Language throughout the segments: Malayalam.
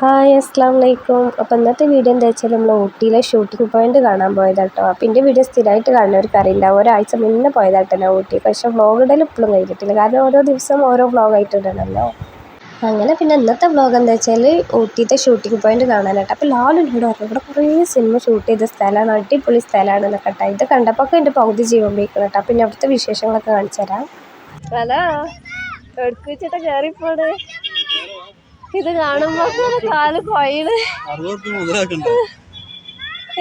ഹായ് അസ്സാം വലൈക്കും. അപ്പോൾ ഇന്നത്തെ വീഡിയോ എന്താ വെച്ചാൽ നമ്മൾ ഊട്ടിയിലെ ഷൂട്ടിംഗ് പോയിന്റ് കാണാൻ പോയതാട്ടോ. അപ്പോൾ എൻ്റെ വീഡിയോ സ്ഥിരമായിട്ട് കാണുന്നവർക്ക് അറിയില്ല, ഒരാഴ്ച മുന്നേ പോയതാട്ടോ ഞാൻ ഊട്ടി. പക്ഷേ വ്ളോഗ് ഇടൽ ഇപ്പോഴും കഴിഞ്ഞിട്ടില്ല, കാരണം ഓരോ ദിവസം ഓരോ വ്ളോഗായിട്ട് ഇടണമല്ലോ. അങ്ങനെ പിന്നെ ഇന്നത്തെ വ്ളോഗ് എന്താ വെച്ചാൽ ഊട്ടിയിലെ ഷൂട്ടിംഗ് പോയിന്റ് കാണാനായിട്ട്. അപ്പോൾ ലാലും എന്നോട് പറഞ്ഞു ഇവിടെ കുറേ സിനിമ ഷൂട്ട് ചെയ്ത സ്ഥലമാണ്, അടിപൊളി സ്ഥലമാണ് എന്നൊക്കെ കേട്ടോ. ഇത് കണ്ടപ്പോൾ എൻ്റെ പകുതി ജീവൻ പോയിക്കണം കേട്ടോ. പിന്നെ അവിടുത്തെ വിശേഷങ്ങളൊക്കെ കാണിച്ചു തരാം. ഹലോ, എടുക്കിച്ചിട്ട് കയറിപ്പോണേ. ഇത് കാണുമ്പോ കാല് കൊയില്.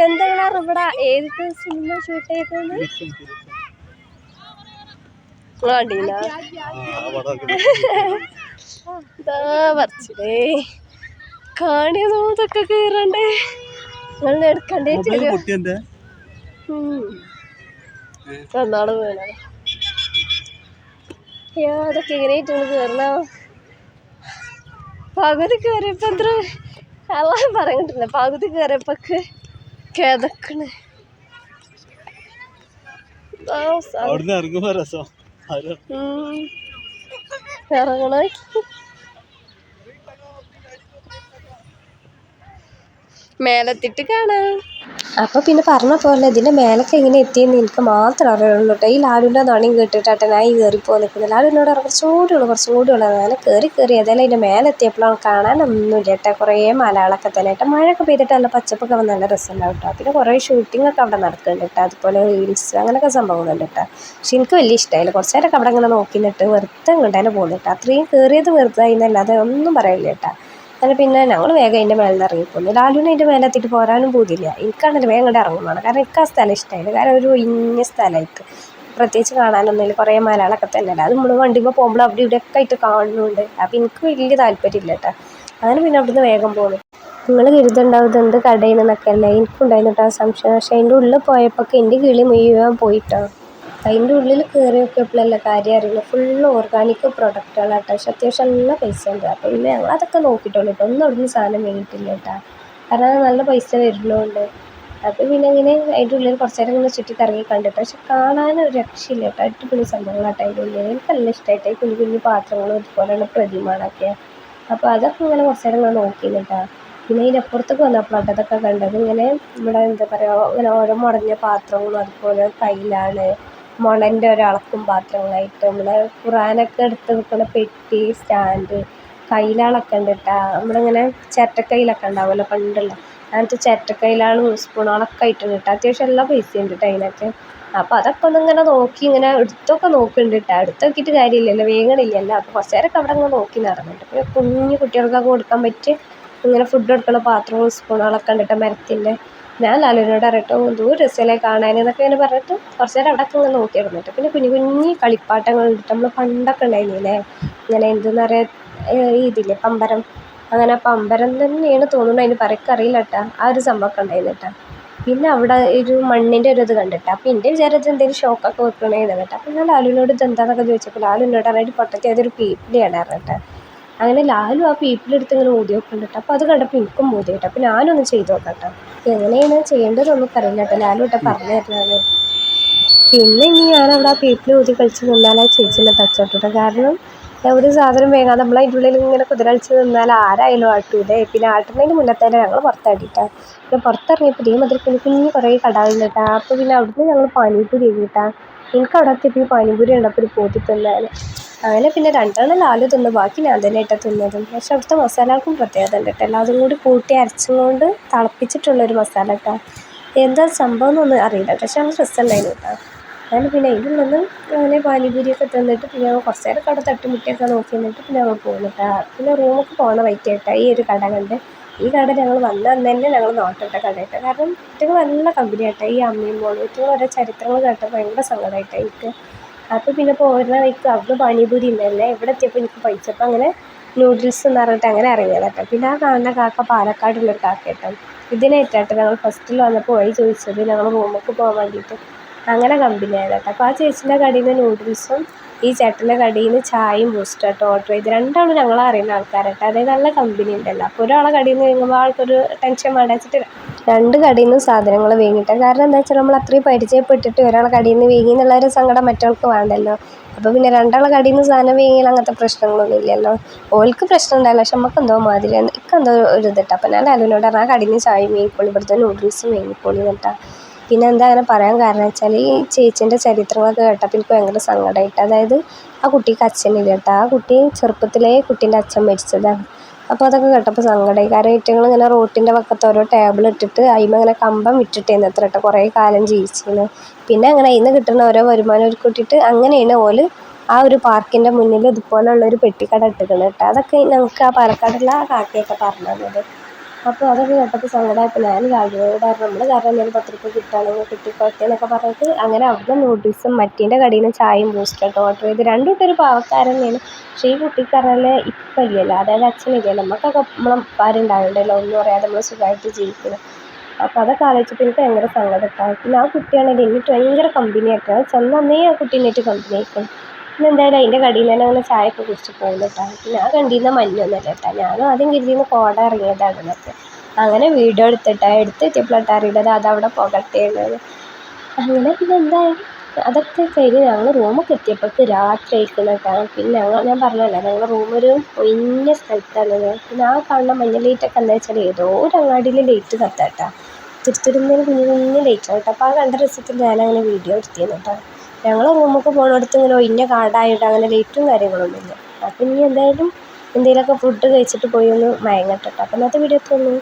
എന്താണ് ഇവിടെ ഏതൊക്കെ സിനിമ ഷൂട്ട് ചെയ്തത് പറിച്ചേ കാണിയതോ ഇതൊക്കെ കയറണ്ടേ, നിങ്ങൾ എടുക്കണ്ടേ തന്നാള് വേണ. അതൊക്കെ എങ്ങനെയായിട്ട് കയറണ പകുതി കയറിയപ്പോ എത്ര എല്ലാം പറഞ്ഞിട്ടില്ല. പകുതി കയറിയപ്പൊക്ക് കിതക്കണ്. ഇറങ്ങണ മേലെത്തിട്ട് കാണാം. അപ്പോൾ പിന്നെ പറഞ്ഞ പോലെ ഇതിൻ്റെ മേലൊക്കെ എങ്ങനെ എത്തിയെന്ന് എനിക്ക് മാത്രം അറിയുള്ളൂ കേട്ടോ. ഈ ലാലുവിൻ്റെ നാണയം കേട്ടിട്ടാട്ടെ ഞാൻ ഈ കയറിപ്പോൾ നിൽക്കുന്നത്. ലാലുവിനോട് കുറച്ചും കൂടി ഉള്ളൂ. അങ്ങനെ കയറി ഏതായാലും അതിൻ്റെ മേലെത്തിയപ്പോഴാണ് കാണാനൊന്നുമില്ല കേട്ടോ. കുറേ മലകളൊക്കെ തന്നെ കേട്ടോ. മഴയൊക്കെ പെയ്തിട്ട് നല്ല പച്ചപ്പൊക്കെ നല്ല രസമുണ്ടാവും കേട്ടോ. പിന്നെ കുറേ ഷൂട്ടിങ്ങൊക്കെ അവിടെ നടക്കുന്നുണ്ട് കേട്ടോ. അതുപോലെ റീൽസ് അങ്ങനെയൊക്കെ സംഭവങ്ങളുണ്ട് കേട്ടോ. പക്ഷെ എനിക്ക് വലിയ ഇഷ്ടമായില്ല. കുറച്ച് നേരമൊക്കെ അവിടെ ഇങ്ങനെ നോക്കി നിന്നിട്ട് വെറുതെ ഇങ്ങോട്ട് തന്നെ പോകുന്നു കേട്ടോ. അത്രയും കയറിയത് വെറുതെ ആയിരുന്നല്ലാതെ ഒന്നും പറയില്ല കേട്ടോ. അങ്ങനെ പിന്നെ ഞങ്ങൾ വേഗം അതിൻ്റെ മേലെ നിന്ന് ഇറങ്ങിപ്പോന്നു. ലാലുവിന് അതിൻ്റെ മേലെ എത്തിയിട്ട് പോരാനും പോതില്ല. എനിക്കാണെങ്കിൽ വേഗം ഇങ്ങോട്ട് ഇറങ്ങുന്നതാണ്, കാരണം എനിക്ക് ആ സ്ഥലം ഇഷ്ടമായില്ല. കാരണം ഒരു ഒഴിഞ്ഞ സ്ഥലമായിട്ട് പ്രത്യേകിച്ച് കാണാനൊന്നുമില്ല, കുറേ മലകളൊക്കെ തന്നെയല്ല. അത് നമ്മൾ വണ്ടിമ്പോൾ പോകുമ്പോൾ അവിടെ ഇവിടെയൊക്കെ ആയിട്ട് കാണുന്നുണ്ട്. അപ്പോൾ എനിക്ക് വലിയ താല്പര്യമില്ല കേട്ടോ. അങ്ങനെ പിന്നെ അവിടുന്ന് വേഗം പോകുന്നു. നിങ്ങൾ കരുതുണ്ടാവും ഇതെന്ത് കടയിൽ നിന്നൊക്കെ അല്ലേ, എനിക്കുണ്ടായിരുന്നു കേട്ടോ സംശയം. പക്ഷേ അതിൻ്റെ ഉള്ളിൽ പോയപ്പോൾ എൻ്റെ കിളി മുഴുവൻ പോയിട്ടോ. അതിൻ്റെ ഉള്ളിൽ കയറി നോക്കിയപ്പോഴല്ല കാര്യം അറിയില്ല, ഫുള്ള് ഓർഗാനിക് പ്രൊഡക്റ്റുകളാട്ടോ. പക്ഷെ അത്യാവശ്യം നല്ല പൈസ ഉണ്ട്. അപ്പോൾ പിന്നെ ഞങ്ങൾ അതൊക്കെ നോക്കിയിട്ടുള്ളൂ കേട്ടോ. ഒന്നും അവിടുന്ന് സാധനം വേണ്ടിയിട്ടില്ല കേട്ടോ, കാരണം നല്ല പൈസ വരുന്നുണ്ട്. അപ്പോൾ പിന്നെ ഇങ്ങനെ അതിൻ്റെ ഉള്ളിൽ കുറച്ച് നേരം ഇങ്ങനെ ചുറ്റി കറങ്ങി കണ്ടിട്ട്, പക്ഷെ കാണാനൊരു രക്ഷയില്ല കേട്ടോ. അടിപൊളി സംഭവങ്ങളാട്ടോ അതിൻ്റെ ഉള്ളിൽ. എനിക്ക് നല്ല ഇഷ്ടമായിട്ട് കുഞ്ഞു കുഞ്ഞു പാത്രങ്ങളും ഇതുപോലെയുള്ള പ്രതിമകളൊക്കെ. അപ്പോൾ അതൊക്കെ ഇങ്ങനെ കുറച്ച് നേരം ഇങ്ങനെ നോക്കിയിട്ടാ. പിന്നെ ഇതിനപ്പുറത്തൊക്കെ വന്നപ്പോഴാട്ടോ അതൊക്കെ കണ്ടത്. ഇങ്ങനെ ഇവിടെ എന്താ പറയുക, ഇങ്ങനെ ഓരോ മുടഞ്ഞ പാത്രങ്ങളും അതുപോലെ കയ്യിലാണ് മുളൻ്റെ ഒരളക്കും പാത്രങ്ങളായിട്ട് നമ്മളെ ഖുറാനൊക്കെ എടുത്ത് വെക്കുന്ന പെട്ടി, സ്റ്റാൻഡ്, കയ്യിലാളൊക്കെ ഉണ്ട് കേട്ടോ. നമ്മളിങ്ങനെ ചിരട്ടക്കൈയിലൊക്കെ ഉണ്ടാവുമല്ലോ പണ്ടുള്ള അങ്ങനത്തെ ചിരട്ടക്കൈയിലാളും സ്പൂണുകളൊക്കെ ആയിട്ടുണ്ട് കേട്ടോ. അത്യാവശ്യം എല്ലാ പൈസയുണ്ട് കേട്ടോ അതിനൊക്കെ. അപ്പോൾ അതൊക്കെ ഒന്നിങ്ങനെ നോക്കി ഇങ്ങനെ എടുത്തൊക്കെ നോക്കുന്നുണ്ട് കേട്ടോ. എടുത്ത് നോക്കിയിട്ട് കാര്യമില്ലല്ലോ, വേഗണില്ലല്ലോ. അപ്പോൾ കുറച്ച് നേരമൊക്കെ അവിടെ ഇങ്ങനെ നോക്കി നടന്നിട്ട് പിന്നെ കുഞ്ഞു കുട്ടികൾക്കൊക്കെ കൊടുക്കാൻ പറ്റിയ ഇങ്ങനെ ഫുഡ് കൊടുക്കുന്ന പാത്രങ്ങളും സ്പൂണുകളൊക്കെ ഉണ്ട് കേട്ടോ, മരത്തിൻ്റെ. ഞാൻ ലാലുവിനോട് അറിയട്ടോ എന്തോ രസമല്ലേ കാണാനെന്നൊക്കെ ഇങ്ങനെ പറഞ്ഞിട്ട് കുറച്ച് നേരം അവിടെ ഇങ്ങനെ നോക്കി നടന്നിട്ട് പിന്നെ കുഞ്ഞു കുഞ്ഞു കളിപ്പാട്ടങ്ങൾ ഉണ്ട്. നമ്മൾ പണ്ടൊക്കെ ഉണ്ടായിരുന്നില്ലേ ഇങ്ങനെ എന്തെന്ന് പറയുക, ഇതില്ലേ പമ്പരം, അങ്ങനെ പമ്പരം തന്നെയാണ് തോന്നുന്നു അതിന് പറക്കറിയില്ല കേട്ടോ. ആ ഒരു സംഭവമൊക്കെ ഉണ്ടായിരുന്നു കേട്ടോ. പിന്നെ അവിടെ ഒരു മണ്ണിൻ്റെ ഒരു ഇത് കണ്ടിട്ട്, അപ്പോൾ എൻ്റെ വിചാരത്തിൽ എന്തെങ്കിലും ഷോക്കൊക്കെ വെക്കണേന്ന് കേട്ടോ. അപ്പോൾ ഞാൻ ലാലുവിനോട് ഇത് എന്താണെന്നൊക്കെ ചോദിച്ചപ്പോൾ ലാലുവിനോട് പറഞ്ഞിട്ട് പൊട്ടത്തി അതൊരു പീപ്പിളിയാണ് പറഞ്ഞിട്ട്. അങ്ങനെ ലാലു ആ പീപ്പിളെടുത്ത് ഇങ്ങനെ ഊതി വെക്കുന്നുണ്ട്. അപ്പോൾ അത് കണ്ടപ്പോൾ എനിക്കും ഊതി കേട്ടോ. അപ്പോൾ ഞാനൊന്ന് ചെയ്ത് നോക്കാം കേട്ടോ. എങ്ങനെയാണ് ചെയ്യേണ്ടതെന്നൊന്നും അറിയില്ല കേട്ടോ. ലാലു കേട്ടോ പറഞ്ഞു തരുന്നത്. പിന്നെ ഇനി ഞാനവിടെ ആ പീപ്പിൾ ഊതി കളിച്ച് നിന്നാൽ ആ ചേച്ചീനെ തച്ചോട്ടോ. കാരണം ഒരു സാധനം വേഗം നമ്മൾ അതിൻ്റെ ഉള്ളിൽ ഇങ്ങനെ കുതിരളിച്ച് നിന്നാൽ ആരായാലും ആട്ടൂലേ. പിന്നെ ആട്ടുന്നതിന് മുന്നേ തന്നെ ഞങ്ങൾ പുറത്താടിയിട്ടാണ്. പിന്നെ പുറത്തിറങ്ങിയപ്പോൾ ഇതേ മതിരി കുഞ്ഞു കുഞ്ഞു കുറേ കടകളുണ്ട് കേട്ടോ. അപ്പോൾ പിന്നെ അവിടുന്ന് ഞങ്ങൾ പാനിപൂരി കഴിക്കിട്ടാണ്. എനിക്ക് അവിടെ എത്തിയപ്പോൾ ഈ പാനിപൂരി കണ്ടപ്പോൾ ഒരു പോത്തി തിന്നാൻ. അങ്ങനെ പിന്നെ രണ്ടെണ്ണം ലാലു തിന്നു, ബാക്കി ഞാൻ തന്നെ ആയിട്ടാണ് തിന്നതും. പക്ഷെ അവിടുത്തെ മസാലകൾക്കും പ്രത്യേകത ഉണ്ട് കേട്ടോ. എല്ലാതും കൂടി കൂട്ടി അരച്ചും കൊണ്ട് തിളപ്പിച്ചിട്ടുള്ളൊരു മസാല കേട്ടോ. എന്താ സംഭവം എന്നൊന്നും അറിയില്ല, പക്ഷെ അത് രസമുണ്ടായിരുന്നു കേട്ടോ. അങ്ങനെ പിന്നെ അതിൻ്റെ ഉള്ളിൽ അങ്ങനെ പാനിപൂരിയൊക്കെ തിന്നിട്ട് പിന്നെ ഞങ്ങൾ കുറച്ച് നേരമൊക്കെ അവിടെ തട്ടുമുട്ടിയൊക്കെ നോക്കി നിന്നിട്ട് പിന്നെ ഞങ്ങൾ പോകുന്നു കേട്ടോ. പിന്നെ റൂമൊക്കെ പോകുന്ന വൈറ്റ് കേട്ടോ ഈ ഒരു കട കണ്ട്. ഈ കട ഞങ്ങൾ വന്ന അന്ന് തന്നെ ഞങ്ങൾ നോട്ടിട്ട കട കേട്ടോ. കാരണം ഇറ്റങ്ങൾ നല്ല കമ്പനി ആട്ടോ, ഈ അമ്മയും മോളും. ഇറ്റങ്ങൾ ഓരോ ചരിത്രങ്ങൾ കേട്ടപ്പോൾ ഭയങ്കര സങ്കടമായിട്ടോ എനിക്ക്. അപ്പോൾ പിന്നെ പോരുന്ന വഴിക്ക് അവിടുന്ന് പാനിപൂരി ഉണ്ടല്ലേ, ഇവിടെ എത്തിയപ്പോൾ എനിക്ക് പൈസപ്പോൾ അങ്ങനെ നൂഡിൽസ് എന്ന് പറഞ്ഞിട്ട് അങ്ങനെ ഇറങ്ങിയത് കേട്ടോ. പിന്നെ ആ കാണുന്ന കാക്ക പാലക്കാടുള്ളൊരു കാക്ക കേട്ടോ. ഇതിനായിട്ടാട്ടോ ഞങ്ങൾ ഫസ്റ്റിൽ വന്നപ്പോൾ വഴി ചോദിച്ചത് ഞങ്ങൾ റൂമൊക്കെ പോകാൻ വേണ്ടിയിട്ട്. അങ്ങനെ കമ്പനി ആയത് കേട്ടോ. അപ്പോൾ ആ ചേച്ചീൻ്റെ കടയിൽ നിന്ന് നൂഡിൽസും ഈ ചേട്ടൻ്റെ കടയിൽ നിന്ന് ചായയും ബൂസ്റ്റ് കേട്ടോ ഓർഡർ ചെയ്ത്. രണ്ടാളും ഞങ്ങളെ അറിയുന്ന ആൾക്കാരട്ടോ. അതായത് നല്ല കമ്പനി ഉണ്ടല്ലോ. അപ്പോൾ ഒരാളെ കടയിൽ നിന്ന് കഴിയുമ്പോൾ ആൾക്കൊരു ടെൻഷൻ വേണ്ട വെച്ചിട്ട് രണ്ട് കടയിൽ നിന്നും സാധനങ്ങൾ വാങ്ങിയിട്ടാണ്. കാരണം എന്താ വെച്ചാൽ നമ്മൾ അത്രയും പരിചയപ്പെട്ടിട്ട് ഒരാളെ കടയിൽ നിന്ന് വാങ്ങി എന്നുള്ളൊരു സങ്കടം മറ്റവൾക്ക് വേണ്ടല്ലോ. അപ്പോൾ പിന്നെ രണ്ടാളെ കടയിൽ നിന്ന് സാധനം വാങ്ങിയാൽ അങ്ങനത്തെ പ്രശ്നങ്ങളൊന്നും ഇല്ലല്ലോ. ഓൾക്ക് പ്രശ്നം ഉണ്ടാവില്ല, പക്ഷെ നമുക്ക് എന്തോ മാതിരി എനിക്കെന്തോ ഒരു ഇതിട്ട്. അപ്പോൾ ഞാൻ ലാലുവിനോട് പറഞ്ഞാൽ ആ കടയിൽ നിന്ന് ചായയും വാങ്ങിക്കോളി, ഇവിടുത്തെ നൂഡിൽസും വാങ്ങിക്കോളി എന്നിട്ടാ. പിന്നെ എന്താ അങ്ങനെ പറയാൻ കാരണം വെച്ചാൽ ഈ ചേച്ചീൻ്റെ ചരിത്രങ്ങളൊക്കെ കേട്ടപ്പോൾ എനിക്ക് ഭയങ്കര സങ്കടമായിട്ട്. അതായത് ആ കുട്ടിക്ക് അച്ഛനില്ല കേട്ടോ. ആ കുട്ടി ചെറുപ്പത്തിലേ കുട്ടീൻ്റെ അച്ഛൻ മരിച്ചതാണ്. അപ്പോൾ അതൊക്കെ കേട്ടപ്പോൾ സങ്കടമായി. കാരണം ഏറ്റങ്ങൾ ഇങ്ങനെ റോട്ടിൻ്റെ പക്കത്ത് ഓരോ ടേബിൾ ഇട്ടിട്ട് അതിന്മേൽ ഇങ്ങനെ കമ്പം വിറ്റിട്ടേന്ന് എത്ര കേട്ടോ കുറേ കാലം ജീവിച്ചിരുന്നു. പിന്നെ അങ്ങനെ അതിൽ നിന്ന് കിട്ടുന്ന ഓരോ വരുമാനം കൂട്ടിയിട്ട് അങ്ങനെയാണ് ഓല് ആ ഒരു പാർക്കിൻ്റെ മുന്നിൽ ഇതുപോലുള്ളൊരു പെട്ടിക്കട ഇട്ടിരിക്കുന്നത് കേട്ടോ. അതൊക്കെ ഞങ്ങൾക്ക് ആ പാലക്കാടുള്ള ആ കാക്കയൊക്കെ പറഞ്ഞു തന്നത്. അപ്പോൾ അതൊക്കെ കേട്ടപ്പോൾ സങ്കടമായപ്പോൾ ഞാൻ ലാലുവിനോട് പറഞ്ഞു നമ്മൾ കാരണം എന്തെങ്കിലും 10 രൂപ കിട്ടുകയാണെങ്കിൽ കിട്ടിക്കോട്ടെ എന്നൊക്കെ പറഞ്ഞിട്ട് അങ്ങനെ അവിടുന്ന് നൂഡിൽസും മറ്റീൻ്റെ കടയിൽ നിന്ന് ചായയും ബൂസ്റ്റായിട്ട് ഓർഡർ ചെയ്ത്. രണ്ടും ഒരു പാവക്കാരൻ തന്നെയാണ്. പക്ഷേ ഈ കുട്ടിക്ക് പറഞ്ഞാൽ ഇപ്പം ഇല്ലല്ലോ, അതായത് അച്ഛനില്ലല്ലോ. നമുക്കൊക്കെ നമ്മളെ ഉപ്പാരുണ്ടാവുണ്ടല്ലോ, ഒന്നും അറിയാതെ നമ്മൾ സുഖമായിട്ട് ജീവിക്കണം. അപ്പോൾ അതൊക്കെ ആലോചിച്ചപ്പോൾ എനിക്ക് ഭയങ്കര സങ്കടം കേട്ടോ. പിന്നെ ആ കുട്ടിയാണെങ്കിൽ എന്നിട്ട് ഭയങ്കര കമ്പനിയായിട്ട് ചെന്നന്നേ ആ കുട്ടീനായിട്ട് കമ്പനി ആയിക്കണം. പിന്നെ എന്തായാലും അതിൻ്റെ കടയിൽ തന്നെ അങ്ങനെ ചായയൊക്കെ കുടിച്ച് പോകുന്നു കേട്ടോ. പിന്നെ ആ കണ്ടീന്ന മഞ്ഞൊന്നുമല്ല കേട്ടോ. ഞാനും ആദ്യം കരുതിന്ന് കോട ഇറങ്ങിയതാണ് എന്നൊക്കെ. അങ്ങനെ വീഡിയോ എടുത്തെത്തിയപ്പോഴാണ് അറിയുന്നത് അതവിടെ പുകട്ടേണ്ടത്. അങ്ങനെ പിന്നെ എന്തായാലും അതൊക്കെ കഴിഞ്ഞ് ഞങ്ങൾ റൂമൊക്കെ എത്തിയപ്പോഴേക്ക് രാത്രി ആയിരിക്കണം കേട്ടോ. പിന്നെ ഞാൻ പറഞ്ഞല്ലോ ഞങ്ങൾ റൂമൊരു ഒഴിഞ്ഞ സ്ഥലത്താണ്. പിന്നെ ആ കാണുന്ന മഞ്ഞ ലൈറ്റൊക്കെ എന്താ വെച്ചാൽ ഏതോ ഒരു അങ്ങാടിയിൽ ലൈറ്റ് കത്താട്ടോ. തിരുത്തിരുന്നൊരു കുഞ്ഞു കുഞ്ഞു ലൈറ്റാണ് കേട്ടോ. അപ്പോൾ ആ കണ്ട രസത്തിൽ ഞാനങ്ങനെ വീഡിയോ എടുത്തിരുന്നു കേട്ടോ. ഞങ്ങൾ റൂമൊക്കെ പോകുന്നിടത്ത് ഇങ്ങനെ ഒഴിഞ്ഞ കാടായിട്ട് അങ്ങനെ ലൈറ്റും കാര്യങ്ങളൊന്നുമില്ല. അപ്പം ഇനി എന്തായാലും എന്തെങ്കിലുമൊക്കെ ഫുഡ് കഴിച്ചിട്ട് പോയി ഒന്ന് മയങ്ങട്ടെ കേട്ടോ. അപ്പം ഇന്നത്തെ വീഡിയോ എത്തുള്ളൂ.